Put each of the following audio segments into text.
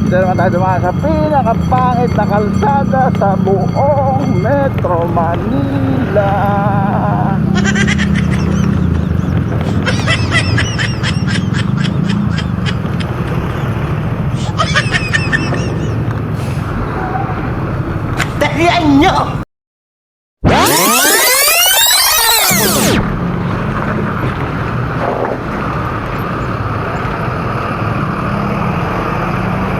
Dito naman tayo dumaan sa pinakapangit na kalsada sa buong Metro Manila. Dalian nyo!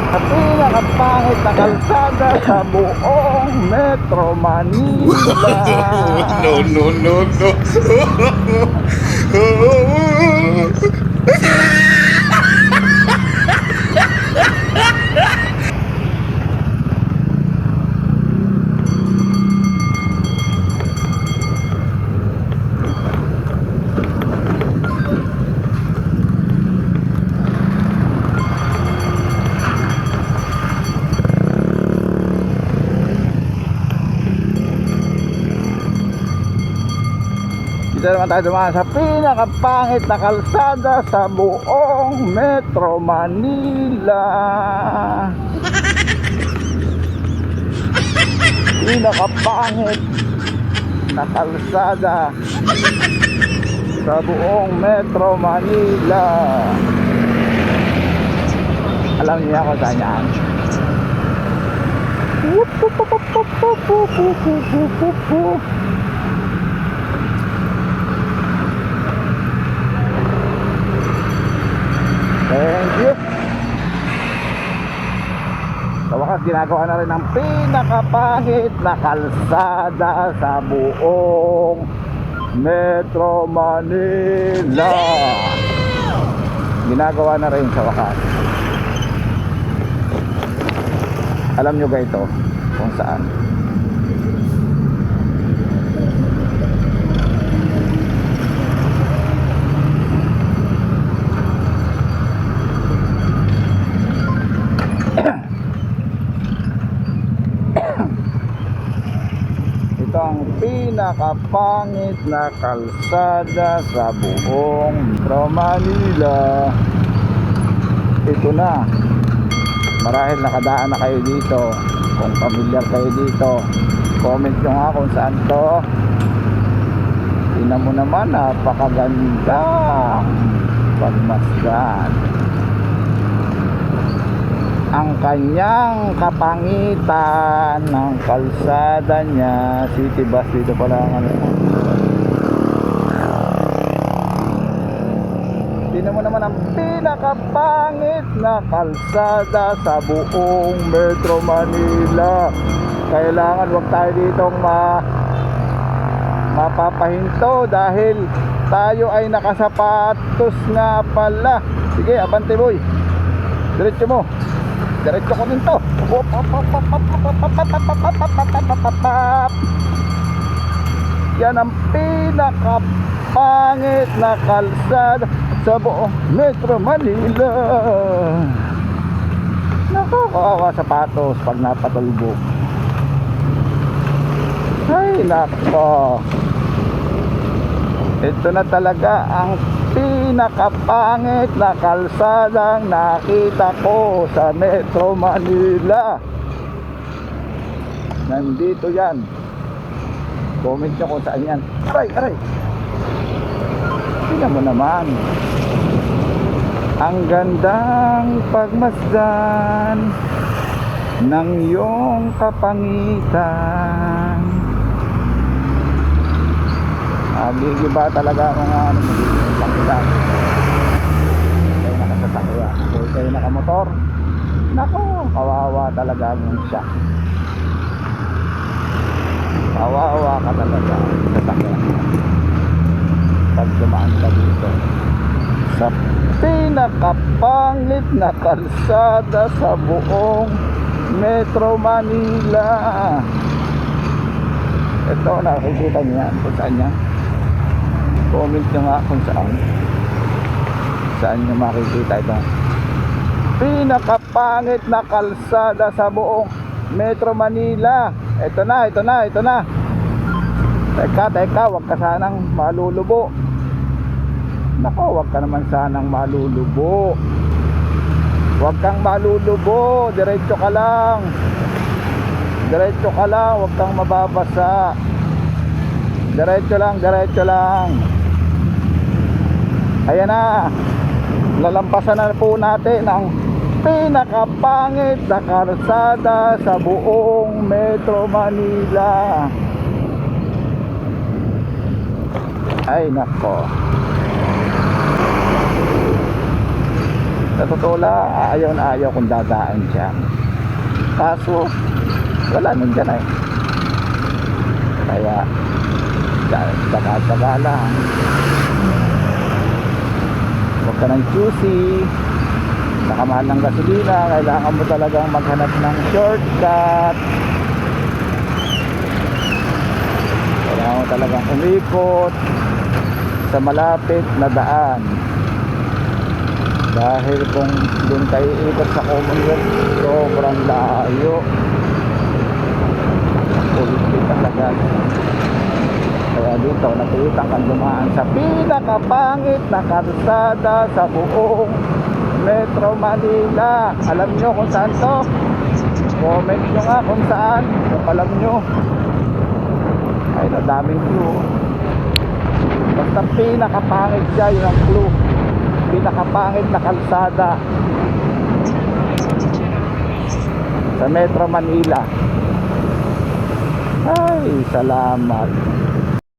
Sa pinakapangit na kalsada sa buong Metro Manila. No, no, no, no. Dito naman tayo dumaan sa pinakapangit na kalsada sa buong Metro Manila. Pinakapangit na kalsada sa buong Metro Manila. Alam niya kung saan yan. Thank you. Sa wakas, ginagawa na rin ang pinakapangit na kalsada sa buong Metro Manila. Ginagawa na rin sa wakas. Alam nyo ba ito kung saan? Ito ang pinakapangit na kalsada sa buong Metro Manila. Ito na. Marahil nakadaan na kayo dito. Kung familiar kayo dito, comment nyo nga kung saan to. Tingnan mo naman, napakaganda pagmasdan. Ang kanyang kapangitan ng kalsada niya. City bus dito pala ang ano. Tingnan mo naman ang pinakapangit na kalsada sa buong Metro Manila. Kailangan wag tayo ditong mapapahinto dahil tayo ay nakasapatos nga pala. Sige, abante boy. Diretso mo. Diretso ko din to. Yan ang pinakapangit na kalsada sa buong Metro Manila. Nakakawa sapatos pag napatulbog. Ay nako. Ito na talaga ang pinakapangit na kalsadang nakita ko sa Metro Manila. Nandito yan. Comment nyo kung saan yan. Aray, aray. Tingnan mo naman. Ang gandang pagmasdan ng iyong kapangitan. Gigiba talaga ang mga ano pangkitan. Kayo nakasasakya, kayo nakamotor. Nako, kawawa talaga mong siya. Kawawa ka talaga sa sakyan pag dumaan ka dito sa pinakapangit na kalsada sa buong Metro Manila. Ito, nakikita niyo yan kung saan yan. Comment nyo nga kung saan nyo makikita ito. Pinakapangit na kalsada sa buong Metro Manila. Ito na, ito na, ito na. Teka, wag ka sanang malulubo. Nako, wag ka naman sanang malulubo. Huwag kang malulubo, diretso ka lang. Diretso ka lang, huwag kang mababasa. Diretso lang, diretso lang. Ayan na. Lalampasan na po natin ang pinakapangit na kalsada sa buong Metro Manila. Ay nako. Sa totoo lang, ayaw na ayaw kung dadaan siya. Kaso wala nandyan eh. Kaya saka lang. Huwag ka ng choosy. Nakamahal ng gasolina, kailangan mo talagang maghanap ng shortcut. Kailangan mo talagang umikot sa malapit na daan. Dahil kung doon tayo ikot sa Commonwealth, sobrang layo. Ulit talaga. Kaya dito napilitan kang dumaan sa pinakapangit na kalsada sa buong Metro Manila. Alam nyo kung saan to? Comment nyo nga kung saan, kung alam nyo. Ay, nadaming clue. Basta pinakapangit siya, yun ang clue. Pinakapangit na kalsada sa Metro Manila. Ay, salamat.